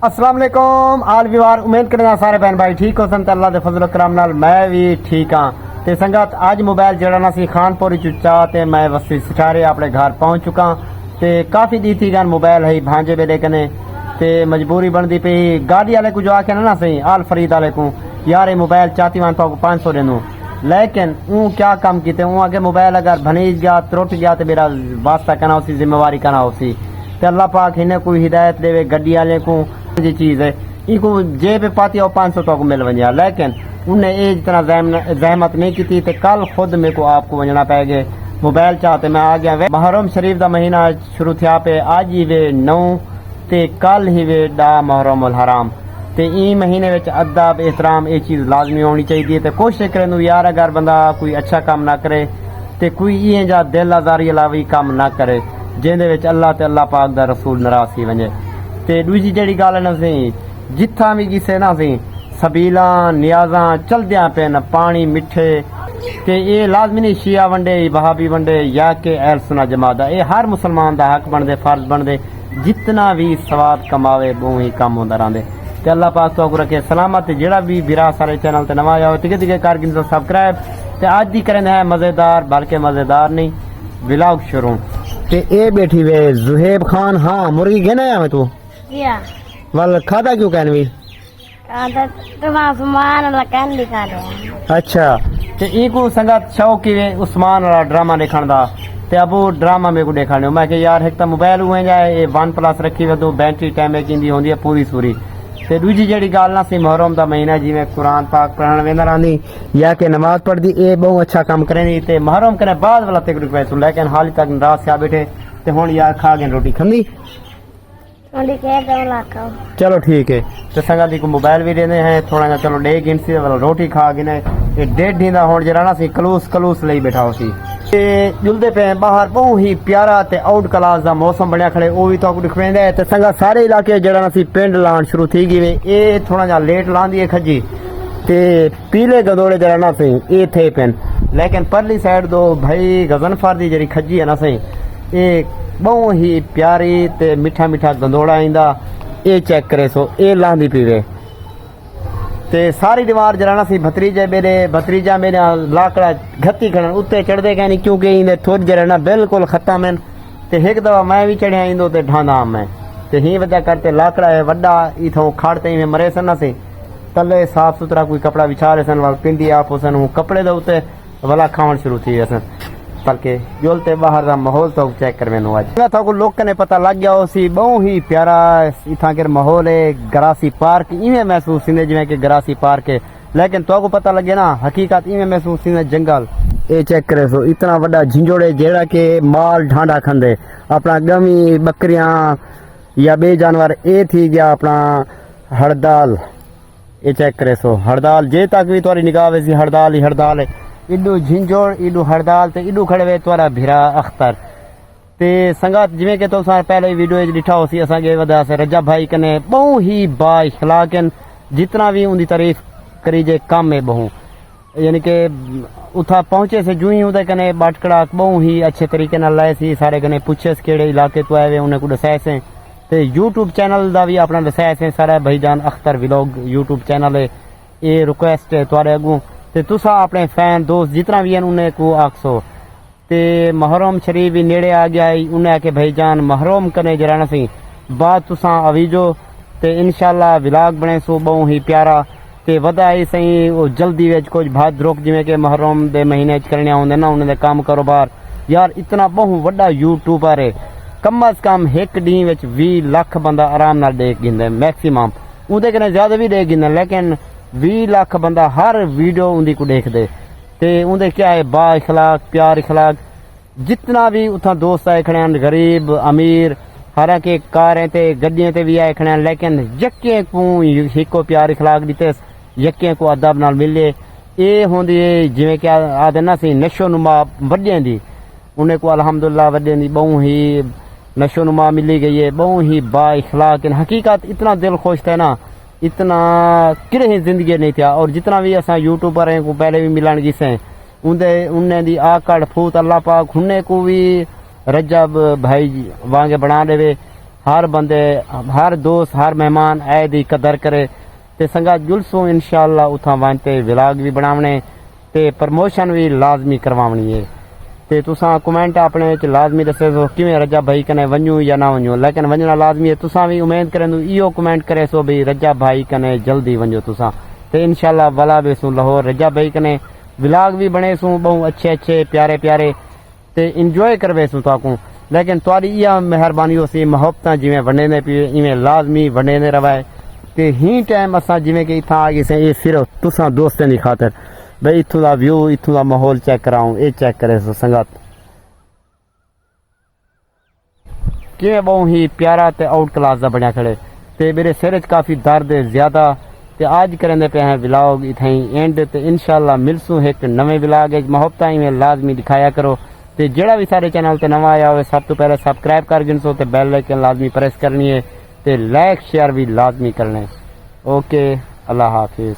अस्सलाम वालेकुम आल विवार। उम्मीद करना सारे बहन भाई ठीक हो सन। अल्लाह दे फजल करम नाल मैं भी ठीक हाँ। ते संगत अज मोबाइल जड़ा ना सी खानपुर चुचा ते मैं वसी सिठारे अपने घर पहुंच चुका। ते काफ़ी दी थी जान मोबाइल है भांजे बेले कने ते मजबूरी बनती पी गाड़ी वाले को जो आके ना सही आल फरीद वाले को यार ये मोबाइल चाहती वन तो 500 देनू, लेकिन ऊ क्या काम किते ऊ आगे मोबाइल अगर भनीज गया त्रुट गया तो मेरा वास्ता करना उसी जिम्मेवारी करना उसी ते अल्लाह पाक इन्हें कोई हिदायत देवे गड्डी वाले को जी चीज़ है इनको जेब पाती और 500 तो मिल वजा, लेकिन उन्हें ये जितना जहमत नहीं की थी। कल खुद मेरे को आपको वजना पै गए मोबाइल चाहते मैं आ गया। मुहर्रम शरीफ का महीना शुरू थिया पे आज ही वे 9 ते कल ही वे 10 मुहर्रम उल हराम ते ई महीने विच अदब एहतराम ये चीज़ लाजमी होनी चाहिए। तो कोशिश करें यार अगर बंदा कोई अच्छा काम ना करे तो कोई इं जा दिल आजारी अलावी काम ना करे जिंदे विच अल्लाह ते अल्लाह पाक दा रसूल नाराज थी वजे। ते दूजी जड़ी गल है ना सी जिथा भी किसे ना सी सबीला नियाजा चलद्या पे न पानी मिठे ते ये लाजमी नहीं शिया वंडे बहाबी वंडे या के अहल सुन्नत जमात दा ये हर मुसलमान दा हक बनदे फर्ज बनदे जितना भी सवाब कमावे वो ही कम होंदा रहंदे। ते अल्लाह पाक तो रखे सलामत। जेड़ा भी बिरा सारे चैनल ते नवा आया हो तिगे तिगे कर गिन सब्सक्राइब। ते आज दी करें है मजेदार बल्कि मजेदार नहीं व्लॉग शुरू। ते ए बैठी वे जुहेब खान। हाँ मुर्गी घेना है तू वाल खाता क्यों कहन भी अच्छा ते इको संगत शौक ही उस्मान वाला ड्रामा देखण दा ते अब वो ड्रामा मेरे को देखने मैं कि यार एक तो मोबाइल हुए जाए ये 1+ रखी वे तो बैटरी टाइम की होंदी है पूरी सूरी। ते दूजी जड़ी गल ना सी मुहर्रम दा महीना जिवें कुरान पाक पढ़न वेंदा रहंदी या के नमाज पढ़दी ये बहुत अच्छा काम करेंदी ते मुहर्रम कने बाद वाला ते रिक्वेस्ट लेकिन हाल तक रात से बैठे ते हुन यार खा गए रोटी खंदी चलो ठीक है। तो संगत को मोबाइल भी देने हैं थोड़ा जा चलो डे गिनसी रोटी खा गिने ये 1.5 दा होण जरा ना सी कलूस कलूस लई बैठा हो सी ते जुलदे पे बाहर बहुत ही प्यारा ते आउट क्लास दा मौसम बनया खड़े वो भी तो दिखवेंदा है। ते संगत सारे इलाके जड़ा ना सी पिंड लाण शुरू थी गई ये थोड़ा जा लेट लांदी है खजी ते पीले गदोड़े जरा ना सी ये थे पेन, लेकिन परली साइड दो भाई गजनफर दी जड़ी खजी है ना सही ये बहुत ही प्यारी ते मिठा मिठा गंदोड़ा आइंदा ये चेक करे सो ये लांदी पीवे ते सारी दीवार जरा ना सी भतीजा मेरे लाकड़ा घत्ती खड़न उत्ते चढ़दे कहनी क्योंकि इन्हें थोड़ी जरा ना बिल्कुल खत्म है। ते एक दफा मैं भी चढ़िया इंदो ते ढांदा मैं ते ही वजह करते लाकड़ा है वड्डा इथों खाड़ते ही मरे सन ना सी तले साफ सुथरा कोई कपड़ा बिछा रहे सन वाल पिंडी आप सन कपड़े दे उत्ते वाला खावन शुरू थी सन बल्कि जोलते बाहर का माहौल तो चेक कर मैनू अज तो लोग ने पता लग गया उसी बहुत ही प्यारा इतना के माहौल है। गरासी पार्क इवें महसूस थी जिवें कि गरासी पार्क है, लेकिन तो पता लगे ना हकीकत इवें महसूस थी जंगल ये चेक करे सो इतना बड़ा झिंझोड़े जेड़ा के माल ढांडा खंदे अपना गमी बकरियां या बे जानवर ये थी गया अपना हड़ताल ये चेक करे सो हड़ताल जे तक भी तुम्हारी निगाह वैसी हड़ताल ही हड़ताल है इडू झिंझोड़ इडू हड़ताल ते इडू खड़े वे तुरा भिरा अख्तर ते संगत जिवें के तो पहले वीडियो दिखा हो सी असांगे वदा से रजा भाई कने बहुत ही बा इखलाकन जितना भी उनकी तारीफ करी जे कम है बहु यानी कि उथा पहुंचे से जू ही उदे कने बाटकड़ा बहुत ही अच्छे तरीके नाल लाए सी सारे कने पूछे केड़े इलाके तो आए वे उन्हें को दसाए से ते यूट्यूब चैनल दा भी अपना दसाया से सारा भाईजान अख्तर व्लॉग यूट्यूब चैनल है ये रिक्वेस्ट है तुआरे अगू ते तुसा अपने फैन दोस्त जितना भी हैं उन्हें को आखसो ते मुहर्रम शरीफ भी नेड़े आ गया है उन्हें आके भाईजान मुहर्रम कने जरा ना सी बाद तुसा अवीजो ते इंशाल्लाह व्लॉग बने सो बहुत ही प्यारा ते वधाई सही वो जल्दी विच कुछ भाद रोक जिवें कि मुहर्रम दे महीने च करने होंदे ना उन्हें काम कारोबार यार इतना बहुत वड्डा यूट्यूबर है कम अज कम एक डी विच 20 लाख बंदा आराम नाल देख गिंदे मैक्सिमम उहदे कने ज्यादा भी देख गिंदे, लेकिन 20 लाख बंदा हर वीडियो उन्दी को देख दे ते उनके क्या है बा इखलाक प्यार इखलाक जितना भी उतना दोस्त आए खड़े हैं गरीब अमीर हर के कारें ते गड्डियां ते भी आए खड़े हैं, लेकिन यके को हिको प्यार इखलाक दिते यके को अदब नाल मिले ये होंदी है जिवें कि आदे ना सी नशो नुमा वड्डियां दी उन्हें को अल्हम्दुलिल्लाह वड्डियां दी बहुत ही नशो नुमा मिली गई है बहुत ही बा इखलाक हकीकत इतना दिल खुश थे ना इतना किड़े ही जिंदगी नहीं था। और जितना भी असा यूट्यूबर हैं को पहले भी मिलन गिसे उन्हें दी आकड़ फूत अल्लाह पाक उन्हें को भी रजब भाई वांगे बना देवे हर बंदे हर दोस्त हर मेहमान ऐ दी कदर करे ते संगा जुलसों इंशाअल्लाह उथा वनते व्लॉग भी बनावने ते प्रमोशन भी लाजमी करवावनी है ते तुसां कमेंट अपने च लाजमी दसे सो किवें रजा भाई कने वन्यू या ना वन्यू लेकिन वंजना लाजमी है तुसां भी उम्मीद करें इहो कमेंट करे सो भी रजा भाई कने जल्दी वन्यो तुसां ते इंशाअल्लाह वला बेसू लाहौर रजा भाई कने व्लॉग भी बने सू बहु अच्छे अच्छे प्यारे प्यारे ते इंजॉय करवे सू ताकू लेकिन तुहाडी इहा मेहरबानी होसी मुहब्बतां जिवें वंडे पी इवें लाजमी वंडे रवे ते ही टाइम असां जिवें कि इत्थां आ गए से ये सिर्फ तुसां दोस्तें दी खातर भाई इत्थों दा व्यू इत्थों दा माहौल चेक कराऊं ये चेक करे सो संगत किवें बहु ही प्यारा ते आउट क्लास दा बनिया खड़े ते मेरे सिर च काफ़ी दर्द है ज्यादा ते आज करेंदे पे हैं व्लॉग इत्थां एंड ते इंशाअल्लाह मिलसूं एक नवे व्लॉग च मुहब्बतां इवें लाजमी दिखाया करो ते जेड़ा भी सारे चैनल ते नवा आया हो सब तो पहले सब्सक्राइब कर गिनसो ते बेल आइकन लाजमी प्रेस करनी है ते लाइक शेयर भी लाजमी करने ओके अल्लाह हाफिज।